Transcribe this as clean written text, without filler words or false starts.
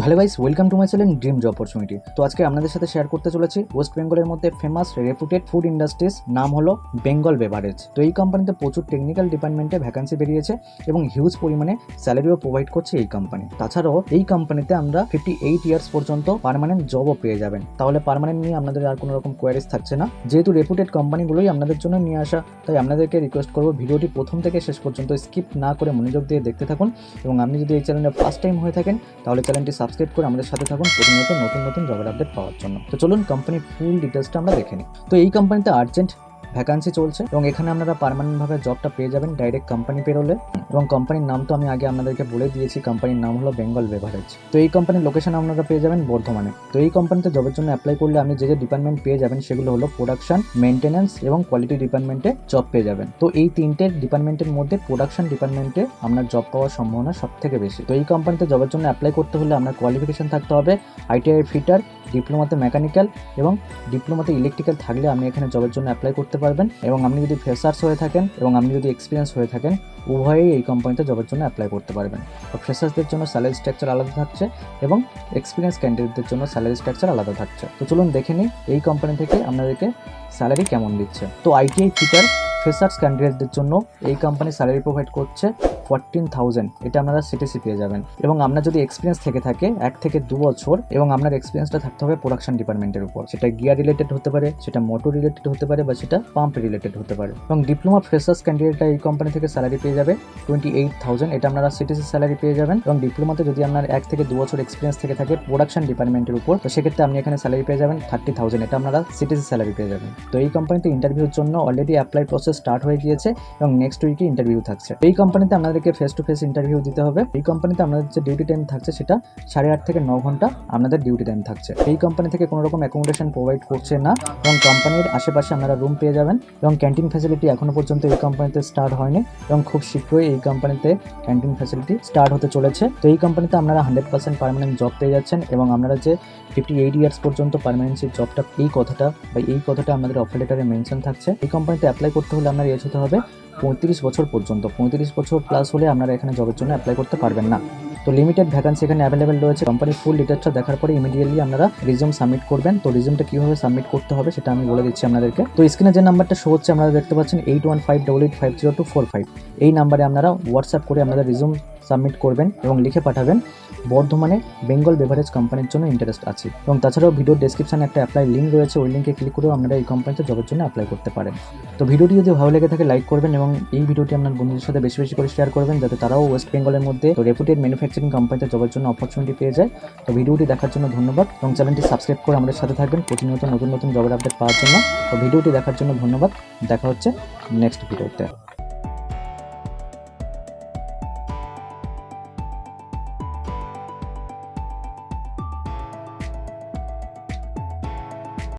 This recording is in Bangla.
Hello guys, welcome to my channel dream job opportunity. তো আজকে আপনাদের সাথে শেয়ার করতে চলেছি ওয়েস্ট বেঙ্গলের মধ্যে ফেমাস রেপুটেড ফুড ইন্ডাস্ট্রিজ, নাম হলো বেঙ্গল বেভারেজ। তো এই কোম্পানিতে প্রচুর টেকনিক্যাল ডিপার্টমেন্টে ভ্যাকান্সি বেরিয়েছে এবং হিউজ পরিমাণে স্যালারিও প্রোভাইড করছে এই কোম্পানি। তাছাড়াও এই কোম্পানিতে আমরা 58 ইয়ার্স পর্যন্ত পার্মানেন্ট জবও পেয়ে যাবেন। তাহলে পার্মানেন্ট নিয়ে আপনাদের আর কোনো রকম কোয়ারিজ থাকছে না। যেহেতু রেপুটেড কোম্পানিগুলোই আপনাদের জন্য নিয়ে আসা, তাই আপনাদেরকে রিকোয়েস্ট করবো ভিডিওটি প্রথম থেকে শেষ পর্যন্ত স্কিপ না করে মনোযোগ দিয়ে দেখতে থাকুন। এবং আপনি যদি এই চ্যানেলে ফার্স্ট টাইম হয়ে থাকেন তাহলে চ্যানেলটি সাবস্ক্রাইব করে আমাদের সাথে থাকুন প্রতিনিয়ত নতুন নতুন জবের আপডেট পাওয়ার জন্য। তো চলুন কোম্পানির ফুল ডিটেলসটা আমরা দেখে নিই। তো এই কোম্পানিতে আর্জেন্ট ভ্যাকান্সি চলছে এবং এখানে আপনারা পার্মানেন্টভাবে জবটা পেয়ে যাবেন ডাইরেক্ট কোম্পানি পেরোলে। এবং কোম্পানির নাম তো আমি আগে আপনাদেরকে বলে দিয়েছি, কোম্পানির নাম হলো বেঙ্গল বেভারেজ। তো এই কোম্পানির লোকেশন আপনারা পেয়ে যাবেন বর্ধমানে। তো এই কোম্পানিতে জবের জন্য অ্যাপ্লাই করলে আপনি যে ডিপার্টমেন্ট পেয়ে যাবেন সেগুলো হলো প্রোডাকশন, মেনটেন্যান্স এবং কোয়ালিটি ডিপার্টমেন্টে জব পেয়ে যাবেন। তো এই তিনটে ডিপার্টমেন্টের মধ্যে প্রোডাকশন ডিপার্টমেন্টে আপনার জব পাওয়ার সম্ভাবনা সব থেকে বেশি। তো এই কোম্পানিতে জবের জন্য অ্যাপ্লাই করতে হলে আপনার কোয়ালিফিকেশন থাকতে হবে ITI ফিটার, ডিপ্লোমাতে মেকানিক্যাল এবং ডিপ্লোমাতে ইলেকট্রিক্যাল থাকলে আপনি এখানে জবের জন্য অ্যাপ্লাই করতে পারবেন। এবং আপনি যদি ফ্রেশার্স হয়ে থাকেন এবং আপনি যদি এক্সপিরিয়েন্স হয়ে থাকেন, উভয়েই এই কোম্পানিতে জবের জন্য অ্যাপ্লাই করতে পারবেন। তো ফ্রেশার্সদের জন্য স্যালারি স্ট্রাকচার আলাদা থাকছে এবং এক্সপিরিয়েন্স ক্যান্ডিডেটদের জন্য স্যালারি স্ট্রাকচার আলাদা থাকছে। তো চলুন দেখে নিই এই কোম্পানি থেকে আপনাদেরকে স্যালারি কেমন দিচ্ছে। তো ITI ফিটার ফ্রেশার্স ক্যান্ডিডেটদের জন্য এই কোম্পানি স্যালারি প্রোভাইড করছে 14,000। এটা আপনারা সিটিসি পেয়ে যাবেন। এবং আপনার যদি এক্সপিরিয়েন্স থেকে থাকে 1 থেকে 2 বছর এবং আপনার এক্সপিরিয়েন্সটা থাকতে হবে প্রোডাকশন ডিপার্টমেন্টের উপর, সেটা গিয়ার রিলেটেড হতে পারে, সেটা মোটর রিলেটেড হতে পারে বা সেটা পাম্প রিলেটেড হতে পারে। এবং ডিপ্লোমা ফ্রেশার্স ক্যান্ডিডেটরা এই কোম্পানি থেকে স্যালারি পেয়ে যাবে 28,000। এটা আপনারা সিটিসি স্যালারি পেয়ে যাবেন। এবং ডিপ্লোমাতে যদি আপনার 1 থেকে 2 বছর এক্সপিরিয়েন্স থেকে থাকে প্রোডাকশন ডিপার্টমেন্টের উপর, তো সেক্ষেত্রে আপনি এখানে স্যালারি পেয়ে যাবেন 30,000। এটা আপনারা সিটিসি স্যালারি পেয়ে যাবেন। তো এই কোম্পানিতে ইন্টারভিউর জন্য অলরেডি অ্যাপ্লাই প্রসেস স্টার্ট হয়ে গিয়েছে এবং নেক্সট উইকে ইন্টারভিউ থাকছে। এই কোম্পানিতে আপনাদেরকে ফেস টু ফেস ইন্টারভিউ দিতে হবে। এই কোম্পানিতে আপনাদের যে ডিউটি টাইম থাকছে সেটা 8:30 থেকে 9 ঘন্টা আপনাদের ডিউটি টাইম থাকছে। এই কোম্পানি থেকে কোনো রকম অ্যাকোমোডেশন প্রোভাইড করছে না এবং কোম্পানির আশেপাশে আপনারা রুম পেয়ে যাবেন। এবং ক্যান্টিন ফ্যাসিলিটি এখনো পর্যন্ত এই কোম্পানিতে স্টার্ট হয়নি এবং খুব শীঘ্রই এই কোম্পানিতে ক্যান্টিন ফ্যাসিলিটি স্টার্ট হতে চলেছে। তো এই কোম্পানিতে আপনারা 100% পার্মানেন্ট জব পেয়ে যাচ্ছেন এবং আপনারা যে 58 ইয়ার্স পর্যন্ত পার্মানেন্সি জবটা, এই কথাটা আমাদের অফার লেটারে মেনশন থাকছে। এই কোম্পানিতে অ্যাপ্লাই করতে হলে আপনার এজ হতে হবে 35 বছর পর্যন্ত। 35 বছর প্লাস হলে আপনারা এখানে জবের জন্য অ্যাপ্লাই করতে পারবেন না। তো লিমিটেড ভ্যাকান্সি এখানে অ্যাভেলেবেল রয়েছে। কোম্পানির ফুল ডিটেলসটা দেখার পরে ইমিডিয়েটলি আপনারা রিজিউম সাবমিট করবেন। তো রিজিউমটা কীভাবে সাবমিট করতে হবে সেটা আমি বলে দিচ্ছি আপনাদেরকে। তো স্ক্রিনে যে নাম্বারটা শো হচ্ছে আপনারা দেখতে পাচ্ছেন 8158850245, এই নাম্বারে আপনারা হোয়াটসঅ্যাপ করে আপনাদের রিজিউম সাবমিট করবেন এবং লিখে পাঠাবেন বর্ধমানে বেঙ্গল বেভারেজ কোম্পানির জন্য ইন্টারেস্ট আছে। এবং তাছাড়াও ভিডিওর ডেসক্রিপশনে একটা অ্যাপ্লাই লিঙ্ক রয়েছে, ওই লিঙ্কে ক্লিক করেও আপনারা এই কোম্পানিতে জবের জন্য অ্যাপ্লাই করতে পারেন। তো ভিডিওটি যদি ভালো লেগে থাকে লাইক করবেন এবং এই ভিডিওটি আপনার বন্ধুদের সাথে বেশি বেশি করে শেয়ার করবেন, যাতে তারাও ওয়েস্ট বেঙ্গলের মধ্যে রেপুটেড ম্যানুফ্যাকচারিং কোম্পানিতে জবের জন্য অপরচুনিটি পেয়ে যায়। তো ভিডিওটি দেখার জন্য ধন্যবাদ এবং চ্যানেলটি সাবস্ক্রাইব করে আমাদের সাথে থাকবেন প্রতিনিয়ত নতুন নতুন জবের আপডেট পাওয়ার জন্য। তো ভিডিওটি দেখার জন্য ধন্যবাদ। দেখা হচ্ছে নেক্সট ভিডিওতে।